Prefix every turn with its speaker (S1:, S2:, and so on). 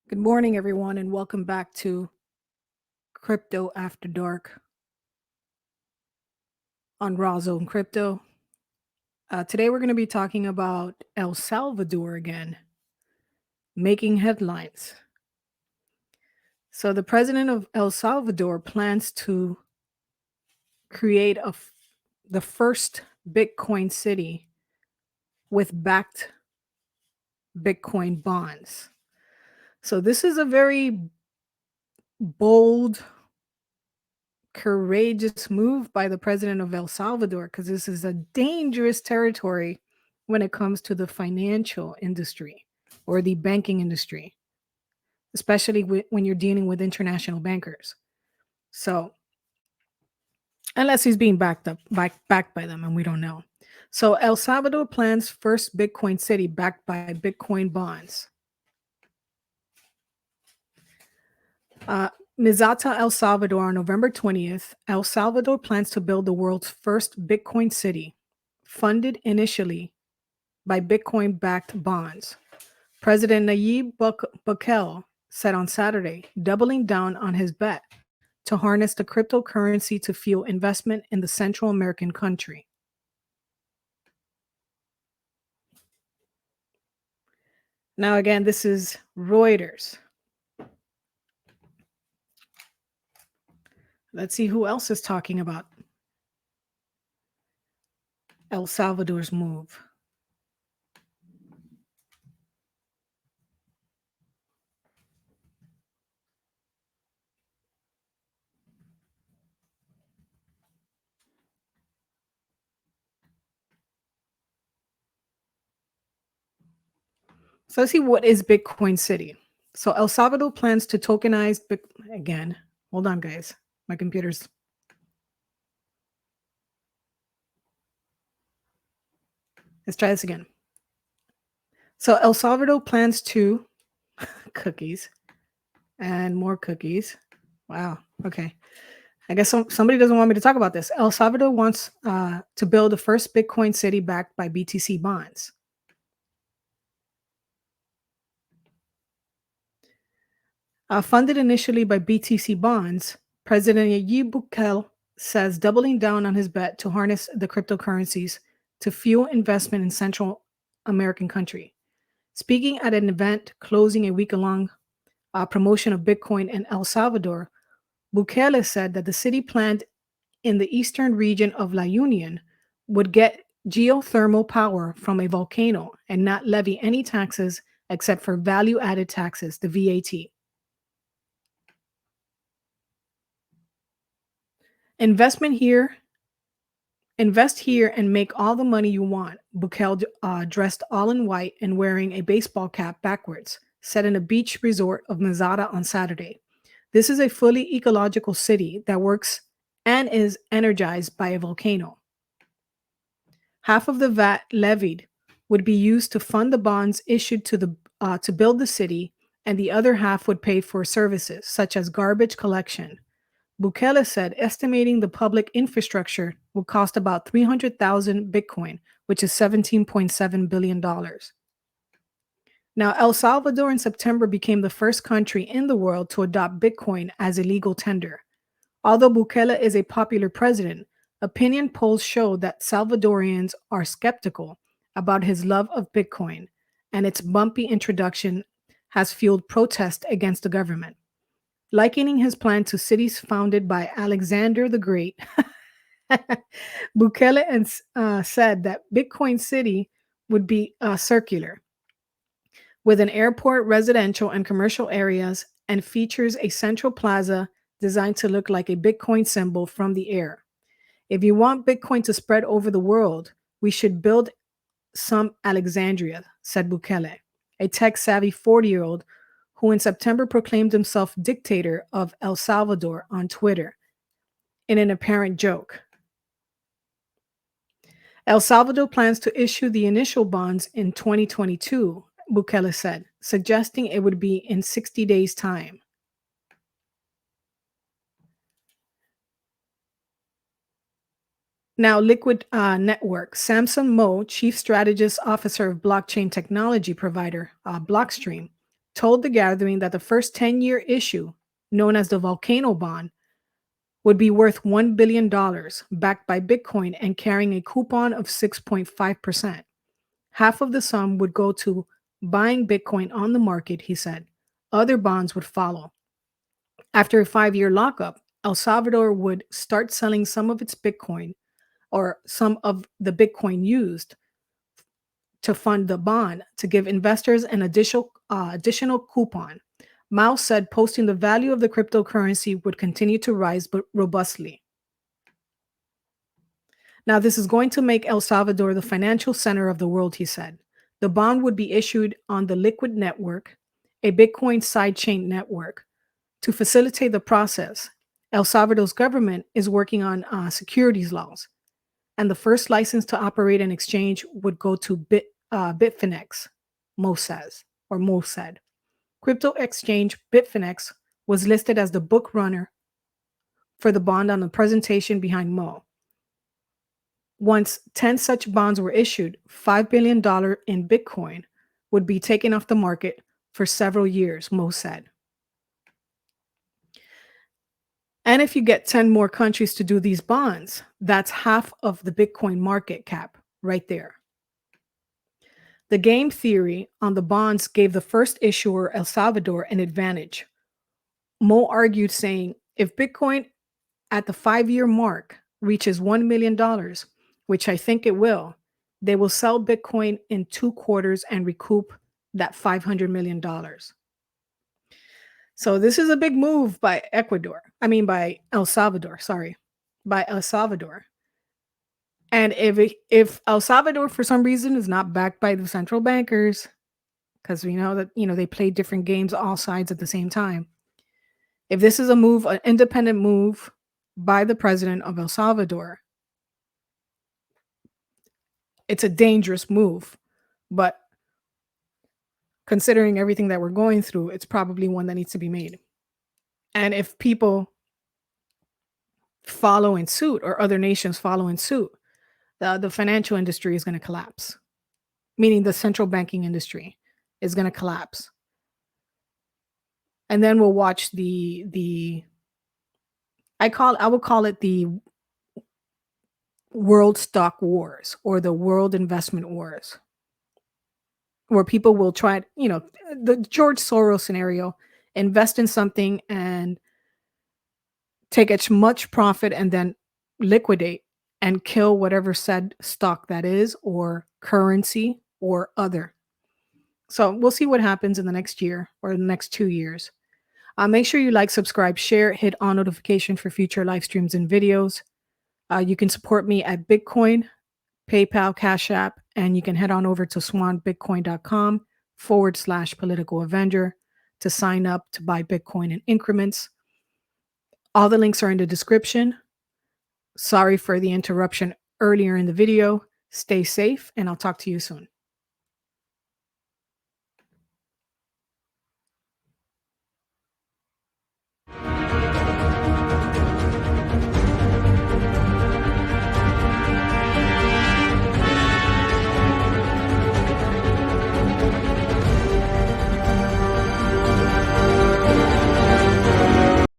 S1: Good morning, everyone, and welcome back to Crypto After Dark on Raw Zone Crypto. Today, we're going to be talking about El Salvador again, making headlines. So, the president of El Salvador plans to create the first Bitcoin city with backed Bitcoin bonds. So, this is a very bold, courageous move by the president of El Salvador because this is a dangerous territory when it comes to the financial industry or the banking industry, especially when you're dealing with international bankers. So, unless he's being backed by them, and we don't know. So, El Salvador plans first Bitcoin city backed by Bitcoin bonds. Uh, Mizata, El Salvador, on November 20th, El Salvador plans to build the world's first Bitcoin city, funded initially by Bitcoin backed bonds. President Nayib Bukele said on Saturday, doubling down on his bet to harness the cryptocurrency to fuel investment in the Central American country. Now, again, this is Reuters. Let's see who else is talking about El Salvador's move. So let's see, what is Bitcoin City? So El Salvador plans to tokenize again. Hold on, guys. My computer's. Let's try this again. So El Salvador plans to cookies and more cookies. Wow. Okay. I guess somebody doesn't want me to talk about this. El Salvador wants to build the first Bitcoin city backed by BTC bonds. Funded initially by BTC bonds, President Nayib Bukele says doubling down on his bet to harness the cryptocurrencies to fuel investment in Central American country. Speaking at an event closing a week-long promotion of Bitcoin in El Salvador, Bukele said that the city planned in the eastern region of La Union would get geothermal power from a volcano and not levy any taxes except for value-added taxes, the VAT. Invest here and make all the money you want. Bukele, dressed all in white and wearing a baseball cap backwards, said in a beach resort of Mazada on Saturday. This is a fully ecological city that works and is energized by a volcano. Half of the VAT levied would be used to fund the bonds issued to build the city, and the other half would pay for services such as garbage collection. Bukele said estimating the public infrastructure will cost about 300,000 Bitcoin, which is $17.7 billion. Now, El Salvador in September became the first country in the world to adopt Bitcoin as a legal tender. Although Bukele is a popular president, opinion polls show that Salvadorians are skeptical about his love of Bitcoin, and its bumpy introduction has fueled protest against the government. Likening his plan to cities founded by Alexander the Great, Bukele said that Bitcoin City would be circular, with an airport, residential, and commercial areas, and features a central plaza designed to look like a Bitcoin symbol from the air. If you want Bitcoin to spread over the world, we should build some Alexandria, said Bukele, a tech-savvy 40-year-old who in September proclaimed himself dictator of El Salvador on Twitter in an apparent joke. El Salvador plans to issue the initial bonds in 2022, Bukele said, suggesting it would be in 60 days' time. Now, Liquid Network, Samson Mo, chief strategist officer of blockchain technology provider Blockstream, told the gathering that the first 10-year issue, known as the Volcano Bond, would be worth $1 billion, backed by Bitcoin and carrying a coupon of 6.5%. Half of the sum would go to buying Bitcoin on the market, he said. Other bonds would follow. After a 5-year lockup, El Salvador would start selling some of its Bitcoin or some of the Bitcoin used to fund the bond to give investors an additional coupon. Mao said posting the value of the cryptocurrency would continue to rise but robustly. Now, this is going to make El Salvador the financial center of the world, he said. The bond would be issued on the Liquid Network, a Bitcoin sidechain network. To facilitate the process, El Salvador's government is working on securities laws, and the first license to operate an exchange would go to Bitfinex, Mo said. Crypto exchange Bitfinex was listed as the book runner for the bond on the presentation behind Mo. Once 10 such bonds were issued, $5 billion in Bitcoin would be taken off the market for several years, Mo said. And if you get 10 more countries to do these bonds, that's half of the Bitcoin market cap right there. The game theory on the bonds gave the first issuer, El Salvador, an advantage. Mo argued, saying, if Bitcoin at the 5-year mark reaches $1 million, which I think it will, they will sell Bitcoin in 2 quarters and recoup that $500 million. So this is a big move by by El Salvador, by El Salvador. And if El Salvador for some reason is not backed by the central bankers, because we know that they play different games all sides at the same time. If this is an independent move by the president of El Salvador, it's a dangerous move, but considering everything that we're going through, it's probably one that needs to be made. And if people follow in suit or other nations follow in suit, the financial industry is going to collapse, meaning the central banking industry is going to collapse. And then we'll watch I would call it the world stock wars or the world investment wars, where people will try, the George Soros scenario, invest in something and take as much profit and then liquidate and kill whatever said stock that is, or currency or other. So we'll see what happens in the next year or the next 2 years. Make sure you like, subscribe, share, hit on notification for future live streams and videos. You can support me at Bitcoin, PayPal, Cash App, and you can head on over to swanbitcoin.com/political avenger to sign up to buy Bitcoin in increments. All the links are in the description. Sorry for the interruption earlier in the video. Stay safe, and I'll talk to you soon.